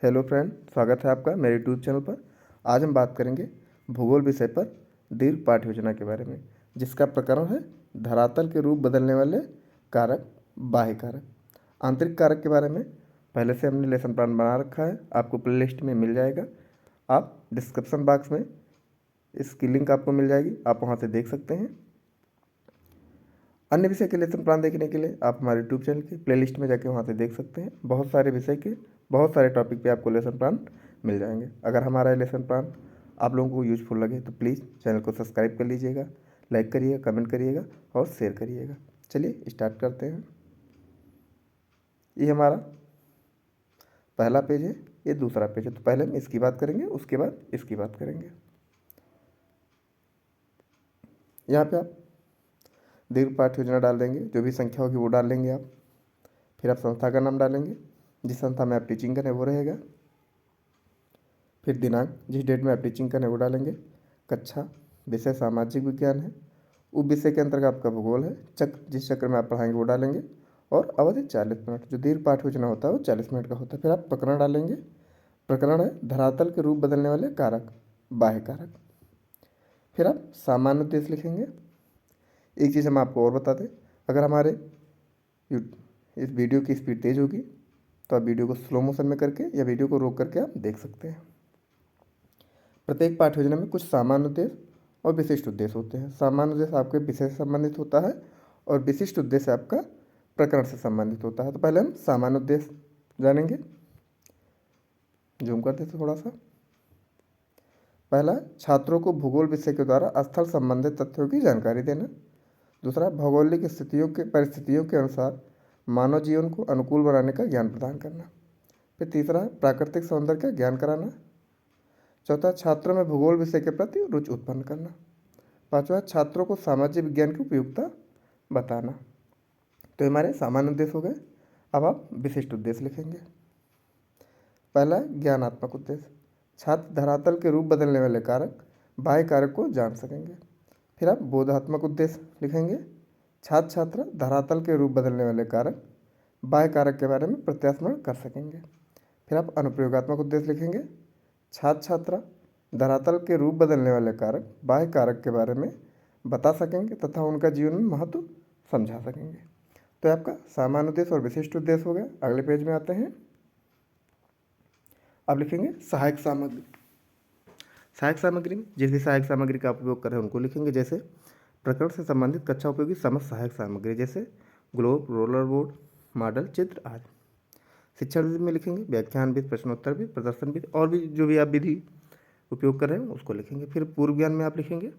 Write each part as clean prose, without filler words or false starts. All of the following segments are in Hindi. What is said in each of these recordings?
हेलो फ्रेंड, स्वागत है आपका मेरे यूट्यूब चैनल पर। आज हम बात करेंगे भूगोल विषय पर दीर्घ पाठ योजना के बारे में, जिसका प्रकरण है धरातल के रूप बदलने वाले कारक, बाह्य कारक। आंतरिक कारक के बारे में पहले से हमने लेसन प्लान बना रखा है, आपको प्लेलिस्ट में मिल जाएगा। आप डिस्क्रिप्शन बॉक्स में इसकी लिंक आपको मिल जाएगी, आप वहाँ से देख सकते हैं। अन्य विषय के लेसन प्लान देखने के लिए आप हमारे यूट्यूब चैनल की प्लेलिस्ट में जाके वहाँ से देख सकते हैं। बहुत सारे विषय के बहुत सारे टॉपिक पे आपको लेसन प्लान मिल जाएंगे। अगर हमारा लेसन प्लान आप लोगों को यूजफुल लगे तो प्लीज़ चैनल को सब्सक्राइब कर लीजिएगा, लाइक करिएगा, कमेंट करिएगा और शेयर करिएगा। चलिए स्टार्ट करते हैं। ये हमारा पहला पेज है, ये दूसरा पेज है। तो पहले हम इसकी बात करेंगे, उसके बाद इसकी बात करेंगे। यहाँ पे आप दीर्घ पाठ योजना डाल देंगे, जो भी संख्या होगी वो डाल लेंगे आप। फिर आप संस्था का नाम डालेंगे, जिस संस्था में आप टीचिंग करें वो रहेगा। फिर दिनांक, जिस डेट में आप टीचिंग करें वो डालेंगे। कक्षा, विषय सामाजिक विज्ञान है। उप विषय के अंतर्गत आपका भूगोल है। चक्र, जिस चक्र में आप पढ़ाएंगे वो डालेंगे। और अवधि 40 मिनट। जो दीर्घ पाठ योजना होता है वो 40 मिनट का होता है। फिर आप प्रकरण डालेंगे। प्रकरण है धरातल के रूप बदलने वाले कारक, बाह्य कारक। फिर आप सामान्य उद्देश्य लिखेंगे। एक चीज़ हम आपको और बता दें, अगर हमारे इस वीडियो की स्पीड तेज़ होगी तो आप वीडियो को स्लो मोशन में करके या वीडियो को रोक करके आप देख सकते हैं। प्रत्येक पाठ योजना में कुछ सामान्य उद्देश्य और विशिष्ट उद्देश्य होते हैं। सामान्य उद्देश्य आपके विषय से संबंधित होता है और विशिष्ट उद्देश्य आपका प्रकरण से संबंधित होता है। तो पहले हम सामान्य उद्देश्य जानेंगे। जूम करते थे थोड़ा सा। पहला, छात्रों को भूगोल विषय के द्वारा स्थल संबंधित तथ्यों की जानकारी देना। दूसरा, भौगोलिक परिस्थितियों के अनुसार मानव जीवन को अनुकूल बनाने का ज्ञान प्रदान करना। फिर तीसरा, प्राकृतिक सौंदर्य का ज्ञान कराना। चौथा, छात्रों में भूगोल विषय के प्रति रुचि उत्पन्न करना। पांचवा, छात्रों को सामाजिक विज्ञान की उपयोगिता बताना। तो हमारे सामान्य उद्देश्य हो गए। अब आप विशिष्ट उद्देश्य लिखेंगे। पहला, ज्ञानात्मक उद्देश्य। छात्र धरातल के रूप बदलने वाले कारक, बाह्य कारक को जान सकेंगे। फिर आप बोधात्मक उद्देश्य लिखेंगे। छात्र छात्रा धरातल के रूप बदलने वाले कारक, बाह्य कारक के बारे में प्रत्यास्मरण कर सकेंगे। फिर आप अनुप्रयोगात्मक उद्देश्य लिखेंगे। छात्र छात्रा धरातल के रूप बदलने वाले कारक, बाह्य कारक के बारे में बता सकेंगे तथा उनका जीवन में महत्व समझा सकेंगे। तो आपका सामान्य उद्देश्य और विशिष्ट उद्देश्य हो गया। अगले पेज में आते हैं। अब लिखेंगे सहायक सामग्री। सहायक सामग्री में जिस भी सहायक सामग्री का आप उपयोग कर रहे हैं उनको लिखेंगे। जैसे प्रकरण से संबंधित कक्षा उपयोगी समस्त सहायक सामग्री, जैसे ग्लोब, रोलर बोर्ड, मॉडल, चित्र आदि। शिक्षण विधि में लिखेंगे व्याख्यान विधि, प्रश्नोत्तर विधि, प्रदर्शन विधि और भी जो भी आप विधि उपयोग कर रहे हैं उसको लिखेंगे। फिर पूर्व ज्ञान में आप लिखेंगे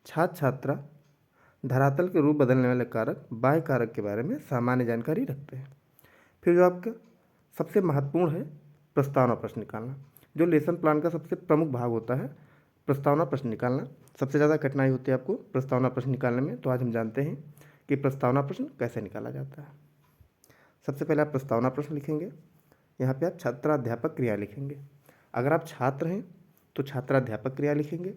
छात्र छात्रा धरातल के रूप बदलने वाले कारक, बाह्य कारक के बारे में सामान्य जानकारी रखते हैं। फिर जो आपका सबसे महत्वपूर्ण है, प्रस्तावना प्रश्न निकालना। जो लेसन प्लान का सबसे प्रमुख भाग होता है, प्रस्तावना प्रश्न निकालना। सबसे ज़्यादा कठिनाई होती है आपको प्रस्तावना प्रश्न निकालने में। तो आज हम जानते हैं कि प्रस्तावना प्रश्न कैसे निकाला जाता है। सबसे पहले आप प्रस्तावना प्रश्न लिखेंगे। यहाँ पे आप छात्राध्यापक क्रिया लिखेंगे। अगर आप छात्र हैं तो छात्राध्यापक क्रिया लिखेंगे।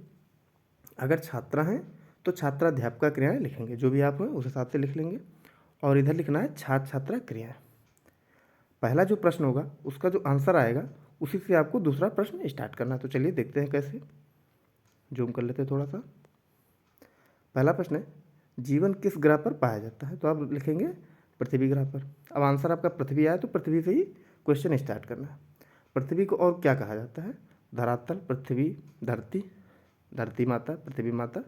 अगर छात्रा हैं तो छात्राध्यापका क्रियाएँ लिखेंगे। जो भी आप हैं उस हिसाब से लिख लेंगे। और इधर लिखना है छात्र छात्रा क्रियाएँ। पहला जो प्रश्न होगा उसका जो आंसर आएगा उसी से आपको दूसरा प्रश्न स्टार्ट करना है। तो चलिए देखते हैं कैसे। जूम कर लेते हैं थोड़ा सा। पहला प्रश्न है, जीवन किस ग्रह पर पाया जाता है? तो आप लिखेंगे पृथ्वी ग्रह पर। अब आंसर आपका पृथ्वी आया तो पृथ्वी से ही क्वेश्चन स्टार्ट करना है। पृथ्वी को और क्या कहा जाता है? धरातल, पृथ्वी, धरती, धरती माता, पृथ्वी माता।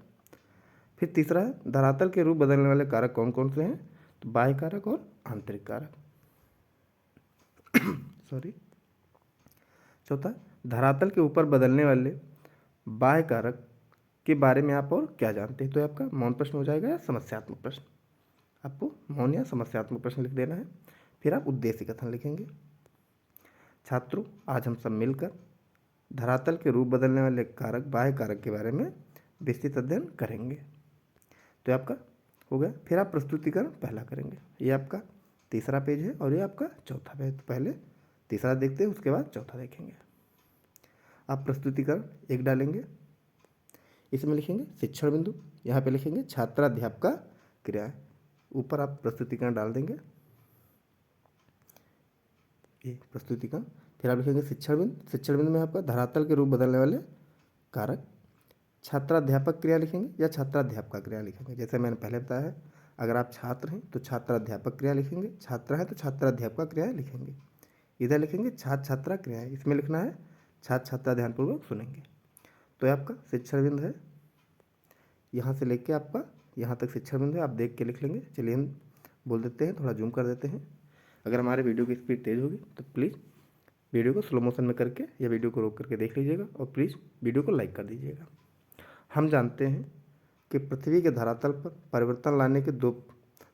फिर तीसरा है, धरातल के रूप बदलने वाले कारक कौन कौन से हैं? तो बाह्य कारक और आंतरिक कारक। सॉरी। चौथा, धरातल के ऊपर बदलने वाले बाह्य कारक के बारे में आप और क्या जानते हैं? तो आपका मौन प्रश्न हो जाएगा या समस्यात्मक प्रश्न। आपको मौन या समस्यात्मक प्रश्न लिख देना है। फिर आप उद्देश्य कथन लिखेंगे। छात्रों, आज हम सब मिलकर धरातल के रूप बदलने वाले कारक, बाह्य कारक के बारे में विस्तृत अध्ययन करेंगे। तो आपका हो गया। फिर आप प्रस्तुतिकरण पहला करेंगे। ये आपका तीसरा पेज है और ये आपका चौथा पेज। तो पहले तीसरा देखते हैं, उसके बाद चौथा देखेंगे। आप प्रस्तुतिकरण एक डालेंगे। इसमें लिखेंगे शिक्षण बिंदु। यहाँ पे लिखेंगे छात्राध्यापका क्रियाएं। ऊपर आप प्रस्तुतिकरण डाल देंगे। ये प्रस्तुतिकरण। फिर आप लिखेंगे शिक्षण बिंदु। शिक्षण बिंदु में आपका धरातल के रूप बदलने वाले कारक। छात्राध्यापक क्रिया लिखेंगे या छात्राध्यापक क्रिया लिखेंगे। जैसे मैंने पहले बताया है, अगर आप छात्र हैं तो छात्राध्यापक क्रिया लिखेंगे, छात्र हैं तो छात्राध्यापक क्रिया लिखेंगे। इधर लिखेंगे छात्र छात्रा क्रियाएं, इसमें लिखना है छात्र छात्रा, ध्यानपूर्वक सुनेंगे। तो ये आपका शिक्षण बिंदु है, यहाँ से लेके आपका यहाँ तक शिक्षण बिंदु है, आप देख के लिख लेंगे। चलिए हम बोल देते हैं, थोड़ा जूम कर देते हैं। अगर हमारे वीडियो की स्पीड तेज़ होगी तो प्लीज़ वीडियो को स्लो मोशन में करके या वीडियो को रोक करके देख लीजिएगा और प्लीज़ वीडियो को लाइक कर दीजिएगा। हम जानते हैं कि पृथ्वी के धरातल पर परिवर्तन लाने के दो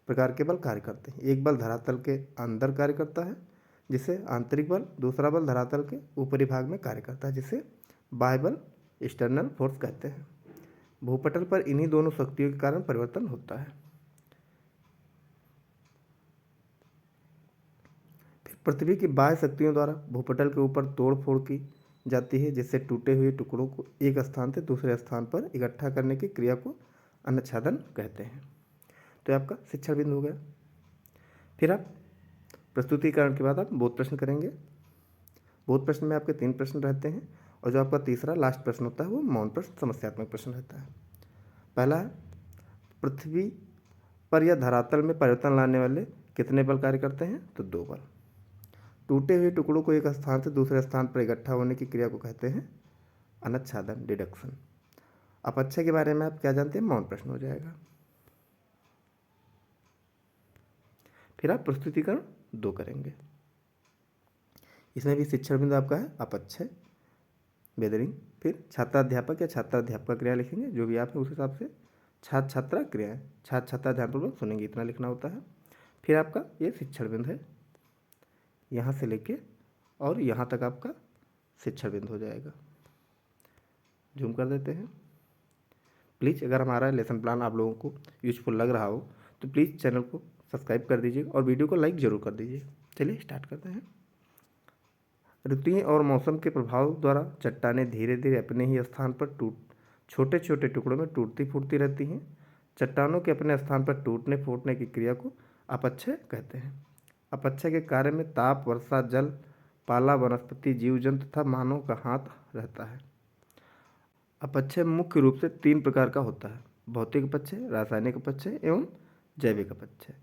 प्रकार के बल कार्य करते हैं। एक बल धरातल के अंदर कार्य करता है जिसे आंतरिक बल, दूसरा बल धरातल के ऊपरी भाग में कार्य करता है जिसे बाह्य बल, एक्सटर्नल फोर्स कहते हैं। भूपटल पर इन्हीं दोनों शक्तियों के कारण परिवर्तन होता है। फिर पृथ्वी की बाह्य शक्तियों द्वारा भूपटल के ऊपर तोड़ फोड़ की जाती है जिससे टूटे हुए टुकड़ों को एक स्थान से दूसरे स्थान पर इकट्ठा करने की क्रिया को अनुच्छादन कहते हैं। तो ये आपका शिक्षण बिंदु हो गया। फिर आप प्रस्तुतिकरण के बाद आप बोध प्रश्न करेंगे। बोध प्रश्न में आपके 3 प्रश्न रहते हैं और जो आपका तीसरा लास्ट प्रश्न होता है वो मौन प्रश्न, समस्यात्मक प्रश्न रहता है। पहला है, पृथ्वी पर या धरातल में परिवर्तन लाने वाले कितने बल कार्य करते हैं? तो 2 बल। टूटे हुए टुकड़ों को एक स्थान से दूसरे स्थान पर इकट्ठा होने की क्रिया को कहते हैं अनुच्छादन, डिडक्शन। अपक्षय के बारे में आप क्या जानते हैं? मौन प्रश्न हो जाएगा। फिर आप प्रस्तुतिकरण 2 करेंगे। इसमें भी शिक्षण बिंदु आपका है अपक्षय, बेदरिंग। फिर छात्राध्यापक या छात्राध्यापक क्रिया लिखेंगे, जो भी आप है उस हिसाब से। छात्र छात्रा क्रियाएं, छात्र छात्रा ध्यानपूर्वक सुनेंगे, इतना लिखना होता है। फिर आपका ये शिक्षण बिंदु है, यहाँ से लेके और यहाँ तक आपका शिक्षण बिंदु हो जाएगा। जूम कर देते हैं। प्लीज़ अगर हमारा लेसन प्लान आप लोगों को यूजफुल लग रहा हो तो प्लीज़ चैनल को सब्सक्राइब कर दीजिए और वीडियो को लाइक ज़रूर कर दीजिए। चलिए स्टार्ट करते हैं। ऋतुएं और मौसम के प्रभाव द्वारा चट्टानें धीरे धीरे अपने ही स्थान पर छोटे छोटे टुकड़ों में टूटती फूटती रहती हैं। चट्टानों के अपने स्थान पर टूटने फूटने की क्रिया को अपक्षय कहते हैं। अपक्षय के कार्य में ताप, वर्षा, जल, पाला, वनस्पति, जीव जंतु तथा मानव का हाथ रहता है। अपक्षय मुख्य रूप से 3 प्रकार का होता है: भौतिक अपक्षय, रासायनिक अपक्षय एवं जैविक अपक्षय।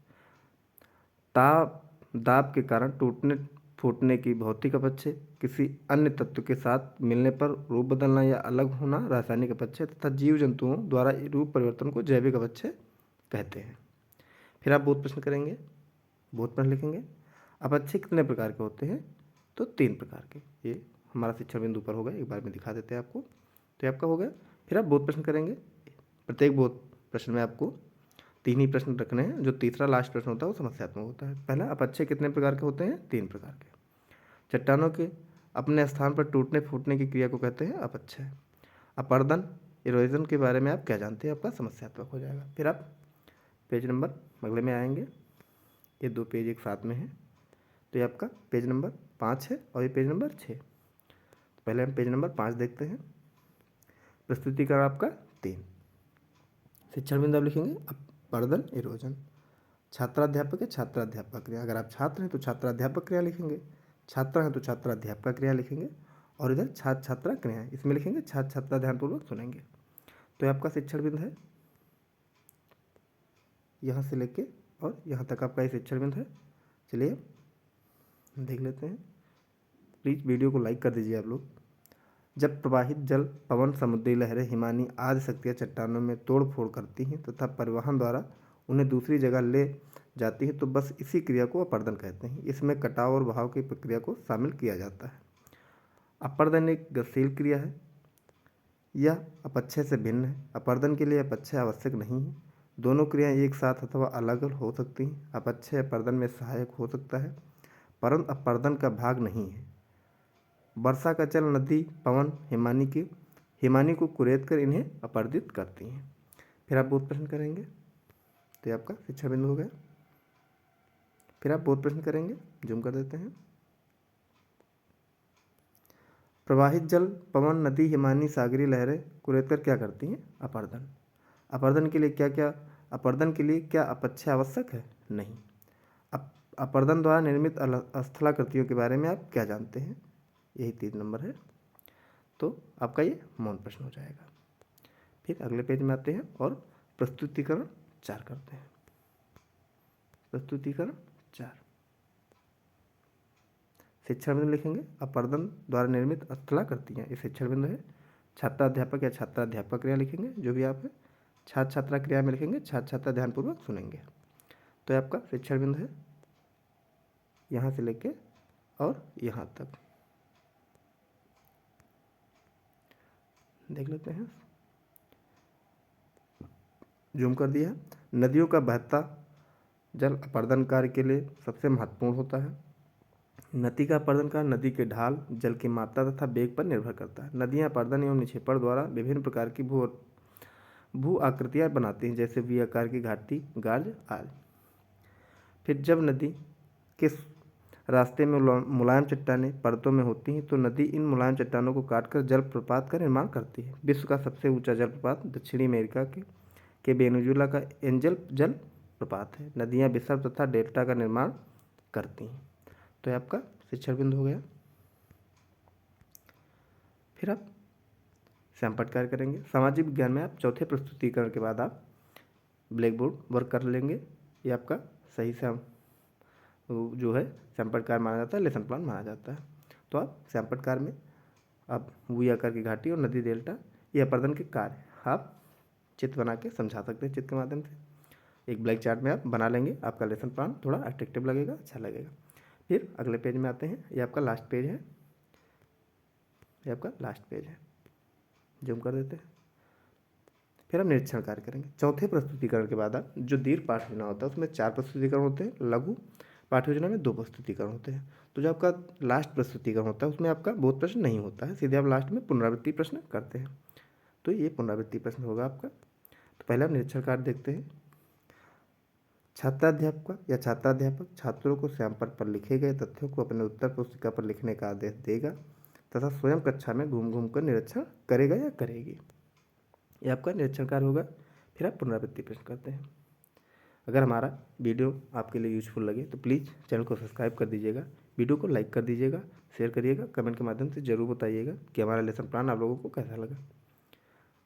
ताप दाब के कारण टूटने फूटने की भौतिक अपक्षय, किसी अन्य तत्व के साथ मिलने पर रूप बदलना या अलग होना रासायनिक अपक्षय तथा जीव जंतुओं द्वारा रूप परिवर्तन को जैविक अपक्षय कहते हैं। फिर आप बोध प्रश्न करेंगे, बोध प्रश्न लिखेंगे। अपक्षय कितने प्रकार के होते हैं? तो 3 प्रकार के। ये हमारा शिक्षण बिंदु पर होगा, एक बार में दिखा देते हैं आपको। तो ये आपका हो गया। फिर आप बोध प्रश्न करेंगे। प्रत्येक बोध प्रश्न में आपको 3 ही प्रश्न रखने हैं। जो तीसरा लास्ट प्रश्न होता है वो समस्यात्मक होता है। पहला, अपक्षय कितने प्रकार के होते हैं? 3 प्रकार के। चट्टानों के अपने स्थान पर टूटने फूटने की क्रिया को कहते हैं अपक्षय। अपर्दन, इरोजन के बारे में आप क्या जानते हैं? आपका समस्यात्मक हो जाएगा। फिर आप पेज नंबर अगले में आएंगे। ये 2 पेज एक साथ में है, तो ये आपका पेज नंबर 5 है और ये पेज नंबर 6। तो पहले हम पेज नंबर 5 देखते हैं। प्रस्तुतिकरण आपका 3। शिक्षण बिंदु आप लिखेंगे अपर्दन, इरोजन। छात्राध्यापक है छात्राध्यापक क्रिया। अगर आप छात्र हैं तो छात्राध्यापक क्रिया लिखेंगे, छात्र हैं तो छात्राध्यापक क्रिया लिखेंगे और इधर छात्र छात्रा क्रिया, इसमें लिखेंगे छात्र छात्रा, ध्यानपूर्वक सुनेंगे। तो ये आपका शिक्षण बिंदु है, यहाँ से लेके और यहाँ तक आपका ये शिक्षण बिंदु है। चलिए देख लेते हैं। प्लीज़ वीडियो को लाइक कर दीजिए आप लोग। जब प्रवाहित जल, पवन, समुद्री लहरें, हिमानी आदि शक्तियाँ चट्टानों में तोड़ फोड़ करती हैं तथा परिवहन द्वारा उन्हें दूसरी जगह ले जाती है तो बस इसी क्रिया को अपर्दन कहते हैं। इसमें कटाव और बहाव की प्रक्रिया को शामिल किया जाता है। अपर्दन एक गतिशील क्रिया है, यह अपक्षय से भिन्न है। अपर्दन के लिए अपक्षय आवश्यक नहीं है। दोनों क्रियाएं एक साथ अथवा अलग हो सकती हैं। अपक्षय अपर्दन में सहायक हो सकता है परंतु अपर्दन का भाग नहीं है। वर्षा का जल, नदी, पवन हिमानी को कुरेद कर इन्हें अपर्दित करती हैं। फिर आप बोध प्रश्न करेंगे। तो ये आपका शिक्षण बिंदु हो गया। फिर आप बोध प्रश्न करेंगे, जूम कर देते हैं। प्रवाहित जल, पवन, नदी, हिमानी, सागरी लहरें कुरेद कर क्या करती हैं? अपर्दन। अपर्दन के लिए क्या अपक्षय आवश्यक है? नहीं। अपर्दन द्वारा निर्मित स्थलाकृतियों के बारे में आप क्या जानते हैं? यही 3 नंबर है। तो आपका ये मौन प्रश्न हो जाएगा। फिर अगले पेज में आते हैं और प्रस्तुतिकरण 4 करते हैं। प्रस्तुतिकरण 4 शिक्षण बिंदु लिखेंगे। अपर्दन द्वारा निर्मित स्थलाकृतियाँ ये शिक्षण बिंदु है। छात्राध्यापक या छात्राध्यापक क्रिया लिखेंगे, जो भी आप है। छात्र छात्रा क्रिया में लिखेंगे, छात्र छात्रा ध्यानपूर्वक सुनेंगे। तो आपका शिक्षण बिंदु है यहाँ से लेके और यहाँ तक। देख लेते हैं, जूम कर दिया। नदियों का बहता जल अपर्दन कार्य के लिए सबसे महत्वपूर्ण होता है। नदी का अपर्दन कार्य नदी के ढाल, जल की मात्रा तथा वेग पर निर्भर करता है। नदियाँ अपर्दन एवं निक्षेपण द्वारा विभिन्न प्रकार की भू आकृतियाँ बनाती हैं, जैसे वी आकार की घाटी, गार्ज आदि। फिर जब नदी के रास्ते में मुलायम चट्टानें परतों में होती हैं, तो नदी इन मुलायम चट्टानों को काटकर जलप्रपात का निर्माण करती है। विश्व का सबसे ऊंचा जलप्रपात दक्षिणी अमेरिका के वेनेजुएला का एंजल जल प्रपात है। नदियाँ विसर्ग तथा डेल्टा का निर्माण करती हैं। तो ये आपका शिक्षण बिंदु हो गया। फिर आप सैंपट कार्य करेंगे। सामाजिक विज्ञान में आप चौथे प्रस्तुतिकरण के बाद आप ब्लैक बोर्ड वर्क कर लेंगे। ये आपका सही से जो है सैंपट कार्य माना जाता है, लेसन प्लान माना जाता है। तो आप सैंपट कार्य में आप वी आकार की घाटी और नदी डेल्टा ये अपर्दन के कार्य आप चित्र बना के समझा सकते हैं। चित्र के माध्यम से एक ब्लैक चार्ट में आप बना लेंगे। आपका लेसन प्लान थोड़ा अट्रैक्टिव लगेगा, अच्छा लगेगा। फिर अगले पेज में आते हैं। ये आपका लास्ट पेज है, ये आपका लास्ट पेज है। जूम कर देते हैं। फिर हम निरीक्षण कार्य करेंगे। चौथे प्रस्तुतिकरण के बाद आप जो दीर्घ पाठ योजना होता है उसमें 4 प्रस्तुतिकरण होते हैं, लघु पाठ योजना में 2 प्रस्तुतिकरण होते हैं। तो जो आपका लास्ट प्रस्तुतिकरण होता है उसमें आपका बहुत प्रश्न नहीं होता है, सीधे आप लास्ट में पुनरावृत्ति प्रश्न करते हैं। तो ये पुनरावृत्ति प्रश्न होगा आपका। तो पहले हम निरीक्षण कार्य देखते हैं। छात्राध्यापक या छात्राध्यापक छात्रों को सैंपट पर लिखे गए तथ्यों को अपने उत्तर पुस्तिका पर लिखने का आदेश देगा तथा स्वयं कक्षा में घूम घूम कर निरीक्षण करेगा या करेगी। ये आपका निरीक्षण कार्य होगा। फिर आप पुनरावृत्ति प्रश्न करते हैं। अगर हमारा वीडियो आपके लिए यूजफुल लगे तो प्लीज़ चैनल को सब्सक्राइब कर दीजिएगा, वीडियो को लाइक कर दीजिएगा, शेयर करिएगा, कमेंट के माध्यम से ज़रूर बताइएगा कि हमारा लेसन प्लान आप लोगों को कैसा लगा।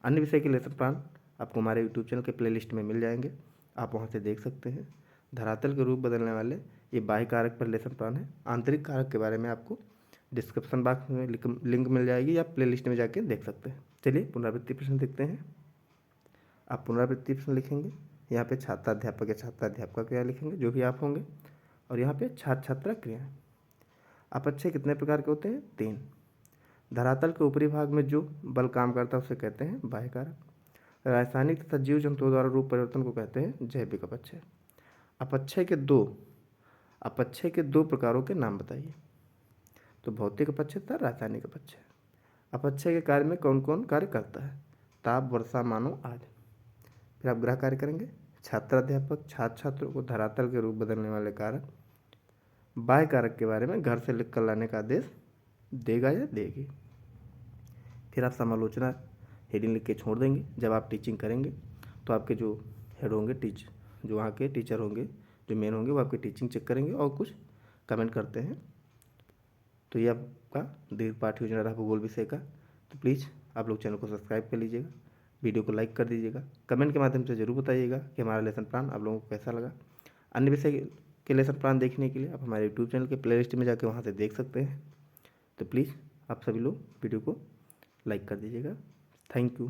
अन्य विषय के लेसन प्लान आपको हमारे यूट्यूब चैनल के प्लेलिस्ट में मिल जाएंगे, आप वहाँ से देख सकते हैं। धरातल के रूप बदलने वाले ये बाह्य कारक पर लेसन प्लान है। आंतरिक कारक के बारे में आपको डिस्क्रिप्शन बॉक्स में लिंक मिल जाएगी, या प्लेलिस्ट में जाके देख सकते हैं। चलिए पुनरावृत्ति प्रश्न देखते हैं। आप पुनरावृत्ति प्रश्न लिखेंगे। यहाँ पे छात्राध्यापक या छात्राध्यापका क्रिया लिखेंगे, जो भी आप होंगे, और यहाँ पे छात्र छात्रा क्रिया। अपक्षय कितने प्रकार के होते हैं? 3। धरातल के ऊपरी भाग में जो बल काम करता है उसे कहते हैं बाह्य कारक। रासायनिक तथा जीव जंतुओं द्वारा रूप परिवर्तन को कहते हैं जैविक अपक्षय। अपक्षय के दो प्रकारों के नाम बताइए। तो भौतिक अपक्षय तथा रासायनिक अपक्षय। अपक्षय के कार्य में कौन कौन कार्य करता है? ताप, वर्षा, मानव आदि। फिर आप गृह कार्य करेंगे। छात्राध्यापक छात्र छात्रों को धरातल के रूप बदलने वाले कारक बाह्य कारक के बारे में घर से लिख कर लाने का आदेश देगा या देगी। फिर आप समालोचना हेडिंग लिख के छोड़ देंगे। जब आप टीचिंग करेंगे तो आपके जो हेड होंगे, जो वहाँ के टीचर होंगे, जो मेन होंगे, वो आपकी टीचिंग चेक करेंगे और कुछ कमेंट करते हैं। तो ये आपका दीर्घ पाठ योजना रहा भूगोल विषय का। तो प्लीज़ आप लोग चैनल को सब्सक्राइब कर लीजिएगा, वीडियो को लाइक कर दीजिएगा, कमेंट के माध्यम से ज़रूर बताइएगा कि हमारा लेसन प्लान आप लोगों को कैसा लगा। अन्य विषय के लेसन प्लान देखने के लिए आप हमारे यूट्यूब चैनल के प्लेलिस्ट में जाकर वहाँ से देख सकते हैं। तो प्लीज़ आप सभी लोग वीडियो को लाइक कर दीजिएगा। Thank you.